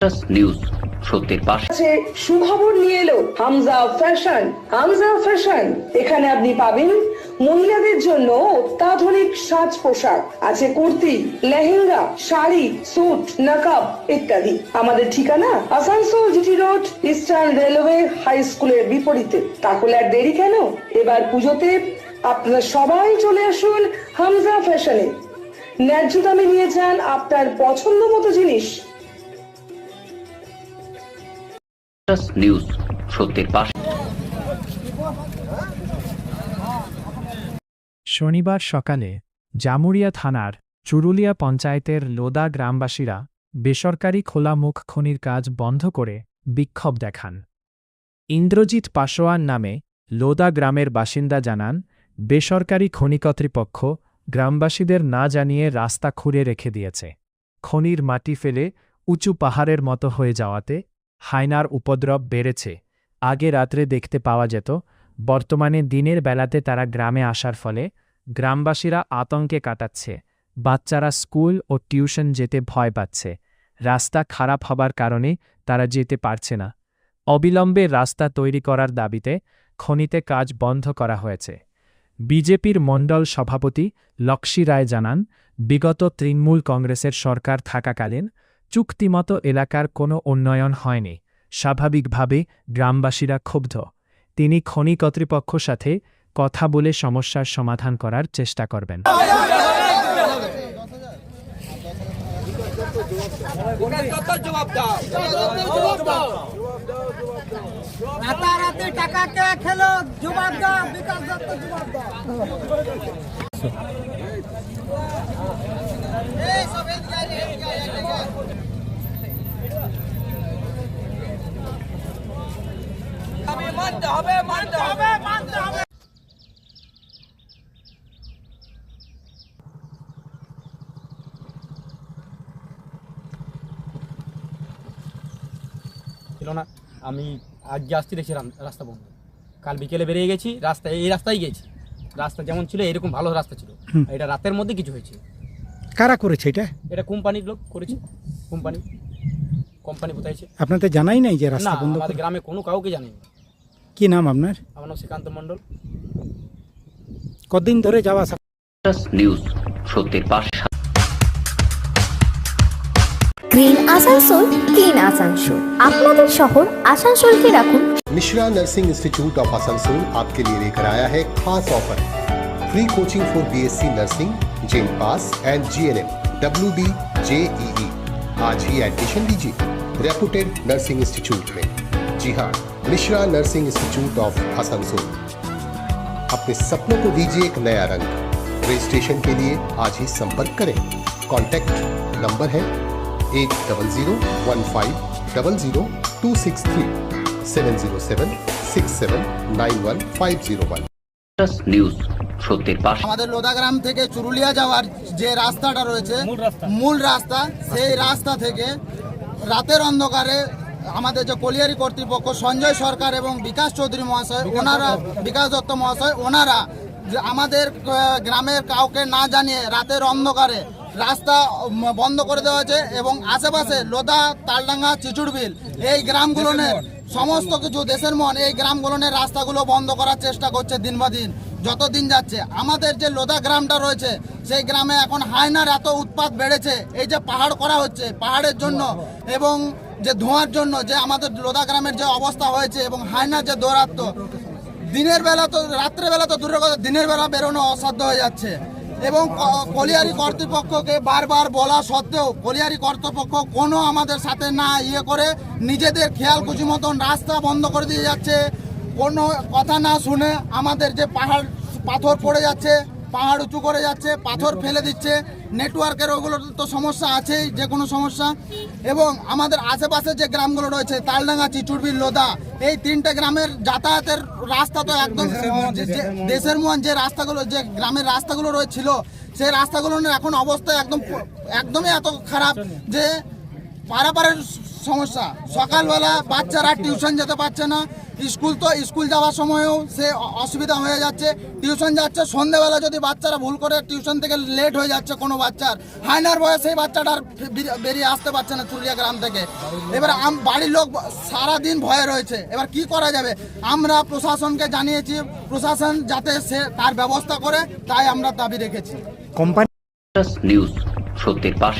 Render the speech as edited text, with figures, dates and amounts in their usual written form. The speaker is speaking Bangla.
নিউজ সত্যের পাশে। সুখবর নিয়ে এলো হামজা ফ্যাশন। হামজা ফ্যাশন, এখানে আপনি পাবেন মহিলাদের জন্য অত্যাধুনিক সাজ পোশাক, আছে কুর্তি, লেহেঙ্গা, শাড়ি, স্যুট, নকাব ইত্যাদি। আমাদের ঠিকানা Asansol GT road, eastern railway high স্কুলের বিপরীতে। তাহলে আর দেরি কেন, এবার পুজোতে আপনারা সবাই চলে আসুন হামজা ফ্যাশনে। ন্যায্য দামে নিয়ে যান আপনার পছন্দ মতো জিনিস। নিউজ সত্যের পাশে। শনিবার সকালে জামুরিয়া থানার চুরুলিয়া পঞ্চায়েতের লোদা গ্রামবাসীরা বেসরকারি খোলা মুখ খনির কাজ বন্ধ করে বিক্ষোভ দেখান। ইন্দ্রজিৎ পাসোয়ান নামে লোদা গ্রামের বাসিন্দা জানান, বেসরকারি খনি কর্তৃপক্ষ গ্রামবাসীদের না জানিয়ে রাস্তা খুঁড়ে রেখে দিয়েছে। খনির মাটি ফেলে উঁচু পাহাড়ের মতো হয়ে যাওয়াতে হায়নার উপদ্রব বেড়েছে। আগে রাত্রে দেখতে পাওয়া যেত, বর্তমানে দিনের বেলাতে তারা গ্রামে আসার ফলে গ্রামবাসীরা আতঙ্কে কাটাচ্ছে। বাচ্চারা স্কুল ও টিউশন যেতে ভয় পাচ্ছে। রাস্তা খারাপ হবার কারণে তারা যেতে পারছে না। অবিলম্বে রাস্তা তৈরি করার দাবিতে খনিতে কাজ বন্ধ করা হয়েছে। বিজেপির মণ্ডল সভাপতি লক্ষ্মী রায় জানান, বিগত তৃণমূল কংগ্রেসের সরকার থাকাকালীন চুক্তিমতো এলাকার কোনো উন্নয়ন হয়নি। স্বাভাবিকভাবে গ্রামবাসীরা ক্ষুব্ধ। তিনি খনি কর্তৃপক্ষ সাথে কথা বলে সমস্যার সমাধান করার চেষ্টা করবেন। ছিল না, আমি আজকে আসছি দেখছি রাস্তা বন্ধ। কাল বিকেলে বেরিয়ে গেছি, এই রাস্তায় গেছি। রাস্তা যেমন ছিল এরকম ভালো রাস্তা ছিল, এটা রাতের মধ্যে কিছু হয়েছে। কারা করেছে এটা কোম্পানির লোক করেছে। কোম্পানি কোথায়ছে আপনাদের জানাই নাই যে না, রাস্তা বন্ধ? আমাদের গ্রামে কোনো কাউকে জানি না। কি নাম আপনার? আমার নাম শ্রীকান্ত মণ্ডল। কতদিন ধরে যাওয়া আসা? নিউজ সত্যের পাশে। Green Asansol, clean Asansol. আপনাদের শহর আসানসোলকে রাখুন। Mishra nursing institute of Asansol आपके लिए लेकर आया है खास ऑफर। Free coaching for BSc nursing, जेन पास एंड जीएनएम, WD, JEE। आज ही एडमिशन लीजिए रेपुटेड नर्सिंग इंस्टीट्यूट में। जी हाँ, Mishra nursing institute of Asansol. अपने सपनों को दीजिए एक नया रंग। रजिस्ट्रेशन के लिए आज ही संपर्क करें। कॉन्टैक्ट नंबर है 8015000263 70767911501। নিউজ সত্যের পাশে। আমাদের লোদা গ্রাম থেকে চুরুলিয়া যাওয়ার যে রাস্তাটা রয়েছে, মূল রাস্তা, সেই রাস্তা থেকে রাতের অন্ধকারে আমাদের যে কলিয়ারি কর্তৃপক্ষ সঞ্জয় সরকার এবং বিকাশ চৌধুরী মহাশয়, বিকাশ দত্ত মহাশয়, ওনারা আমাদের গ্রামের কাউকে না জানিয়ে রাতের অন্ধকারে রাস্তা বন্ধ করে দেওয়া হয়েছে এবং আশেপাশে লোদা, তালডাঙ্গা, চিচুড়বিল এই গ্রামগুলোনের সমস্ত কিছু দেশের মন এই গ্রামগুলোনের রাস্তাগুলো বন্ধ করার চেষ্টা করছে দিন বা দিন। যত দিন যাচ্ছে আমাদের যে লোদা গ্রামটা রয়েছে সেই গ্রামে এখন হায়নার এত উৎপাত বেড়েছে। এই যে পাহাড় করা হচ্ছে, পাহাড়ের জন্য এবং যে ধোঁয়ার জন্য যে আমাদের লোদা গ্রামের যে অবস্থা হয়েছে এবং হায়নার যে দৌরাত্ম্য, দিনের বেলা তো, রাত্রেবেলা তো দূরের কথা, দিনের বেলা বেরোনো অসাধ্য হয়ে যাচ্ছে। এবং কলিয়ারি কর্তৃপক্ষকে বারবার বলা সত্ত্বেও কলিয়ারি কর্তৃপক্ষ কোনো আমাদের সাথে না করে নিজেদের খেয়াল খুশি মতন রাস্তা বন্ধ করে দিয়ে যাচ্ছে। কোনো কথা না শুনে আমাদের যে পাথর পড়ে যাচ্ছে, পাহাড় উঁচু করে যাচ্ছে, পাথর ফেলে দিচ্ছে। নেটওয়ার্কের ওগুলোর তো সমস্যা আছেই, যে কোনো সমস্যা। এবং আমাদের আশেপাশে যে গ্রামগুলো রয়েছে তালডাঙ্গা, চিচুড়বিল, লোদা, এই তিনটে গ্রামের যাতায়াতের রাস্তা তো একদম দেশের মন যে রাস্তাগুলো, যে গ্রামের রাস্তাগুলো রয়েছিল সেই রাস্তাগুলোর এখন অবস্থা একদমই এত খারাপ যে পারাপারের সমস্যা। সকালবেলা বাচ্চারা টিউশন যেতে পারছে না, স্কুল যাওয়ার সময়ও সে অসুবিধা হয়ে যাচ্ছে, টিউশন যাচ্ছে, সন্ধ্যেবেলা যদি বাচ্চারা ভুল করে টিউশন থেকে লেট হয়ে যাচ্ছে, কোনো বাচ্চার হাইনার বয়স সেই বাচ্চাটার বেরিয়ে আসতে পারছে না চুরুলিয়া গ্রাম থেকে। এবার বাড়ির লোক সারাদিন ভয়ে রয়েছে, এবার কি করা যাবে? আমরা প্রশাসনকে জানিয়েছি, প্রশাসন যাতে সে তার ব্যবস্থা করে, তাই আমরা দাবি রেখেছি। কোম্পানি নিউজ সত্যের পাশে।